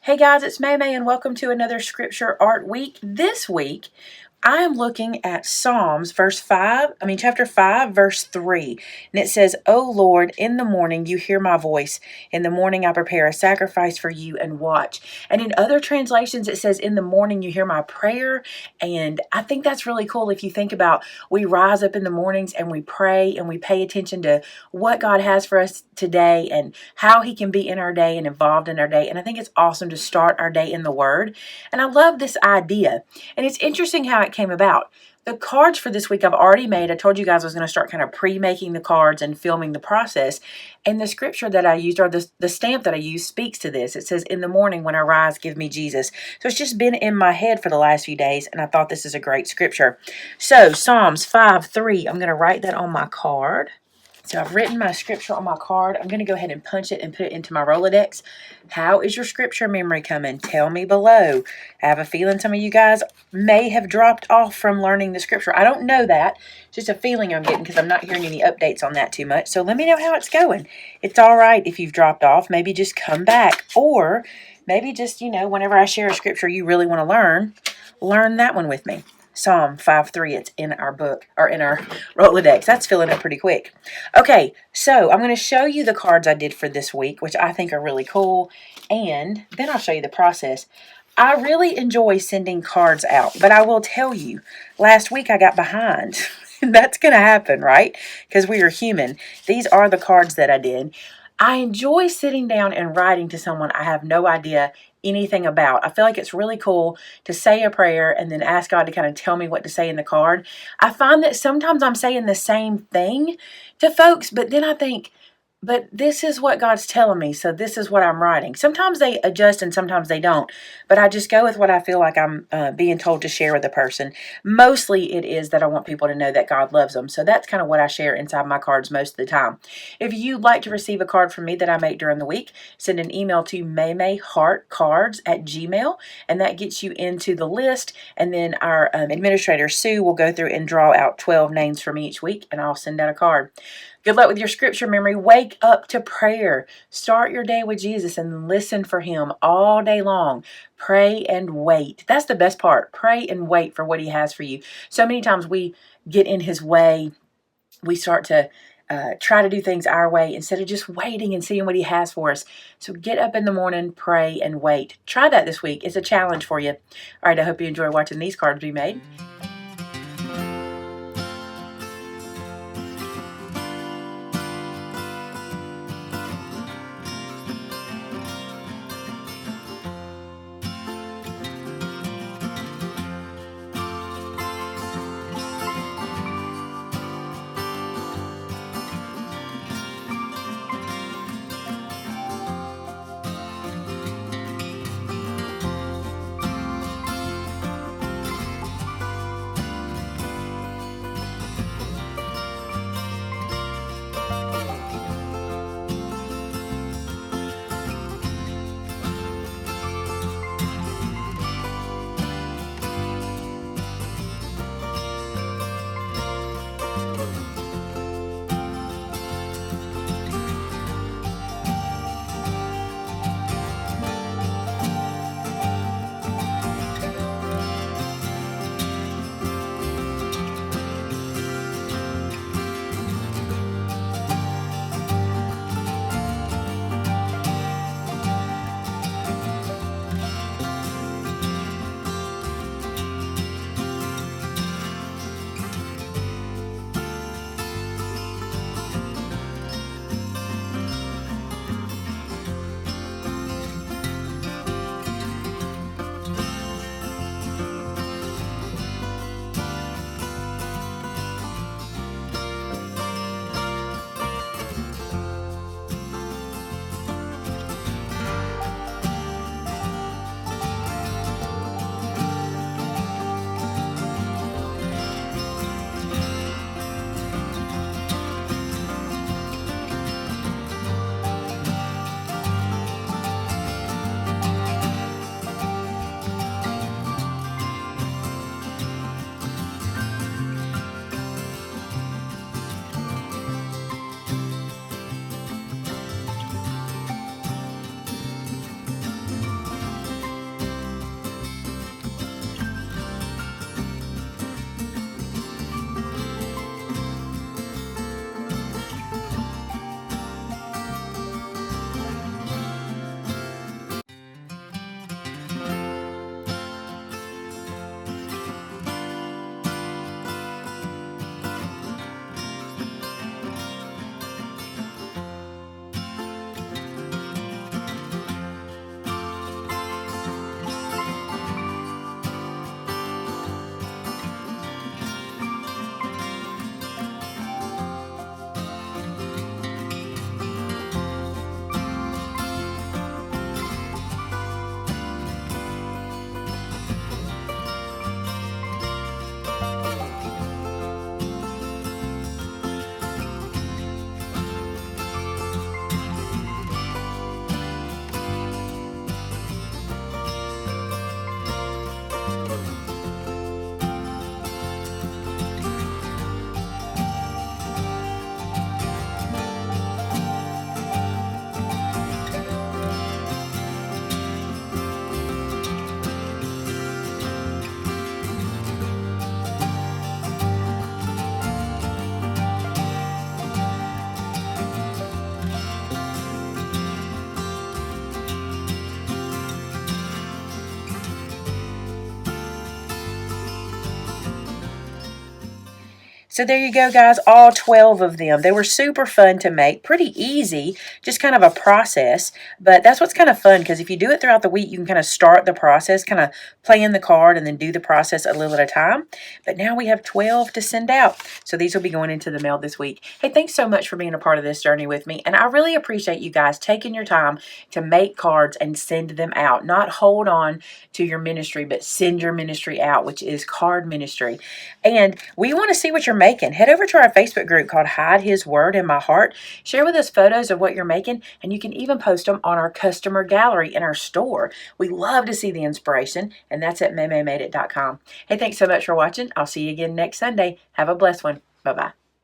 Hey guys, it's Maymay and welcome to another Scripture Art Week. This week, I am looking at Psalms chapter 5, verse 3. And it says, "O Lord, in the morning you hear my voice. In the morning I prepare a sacrifice for you and watch." And in other translations, it says, "In the morning you hear my prayer." And I think that's really cool if you think about we rise up in the mornings and we pray and we pay attention to what God has for us today and how He can be in our day and involved in our day. And I think it's awesome to start our day in the Word. And I love this idea. And it's interesting how it came about. The cards for this week I've already made. I told you guys I was going to start kind of pre-making the cards and filming the process. And the scripture that I used, or the stamp that I used, speaks to this. It says, "In the morning when I rise, give me Jesus." So it's just been in my head for the last few days, and I thought this is a great scripture. So Psalms 5:3, I'm going to write that on my card. So I've written my scripture on my card. I'm going to go ahead and punch it and put it into my Rolodex. How is your scripture memory coming? Tell me below. I have a feeling some of you guys may have dropped off from learning the scripture. I don't know that. It's just a feeling I'm getting because I'm not hearing any updates on that too much. So let me know how it's going. It's all right if you've dropped off. Maybe just come back. Or maybe just, whenever I share a scripture you really want to learn that one with me. Psalm 5:3, it's in our book, or in our Rolodex. That's filling up pretty quick. Okay, so I'm going to show you the cards I did for this week, which I think are really cool, and then I'll show you the process. I really enjoy sending cards out, but I will tell you, last week I got behind. That's going to happen, right? Because we are human. These are the cards that I did. I enjoy sitting down and writing to someone I have no idea anything about. I feel like it's really cool to say a prayer and then ask God to kind of tell me what to say in the card. I find that sometimes I'm saying the same thing to folks, but then I think, but this is what God's telling me, so this is what I'm writing. Sometimes they adjust and sometimes they don't, but I just go with what I feel like I'm being told to share with the person. Mostly it is that I want people to know that God loves them, so that's kind of what I share inside my cards most of the time. If you'd like to receive a card from me that I make during the week, send an email to maymayheartcards@gmail, and that gets you into the list, and then our administrator, Sue, will go through and draw out 12 names from each week, and I'll send out a card. Good luck with your scripture memory. Wake up to prayer. Start your day with Jesus and listen for Him all day long. Pray and wait. That's the best part. Pray and wait for what He has for you. So many times we get in His way. We start to try to do things our way instead of just waiting and seeing what He has for us. So get up in the morning, pray, and wait. Try that this week. It's a challenge for you. All right, I hope you enjoy watching these cards be made. So there you go, guys, all 12 of them. They were super fun to make, pretty easy, just kind of a process. But that's what's kind of fun, because if you do it throughout the week, you can kind of start the process, kind of play in the card and then do the process a little at a time. But now we have 12 to send out. So these will be going into the mail this week. Hey, thanks so much for being a part of this journey with me. And I really appreciate you guys taking your time to make cards and send them out. Not hold on to your ministry, but send your ministry out, which is card ministry. And we want to see what you're making. Head over to our Facebook group called Hide His Word in My Heart. Share with us photos of what you're making, and you can even post them on our customer gallery in our store. We love to see the inspiration, and that's at maymaymadeit.com. Hey, thanks so much for watching. I'll see you again next Sunday. Have a blessed one. Bye-bye.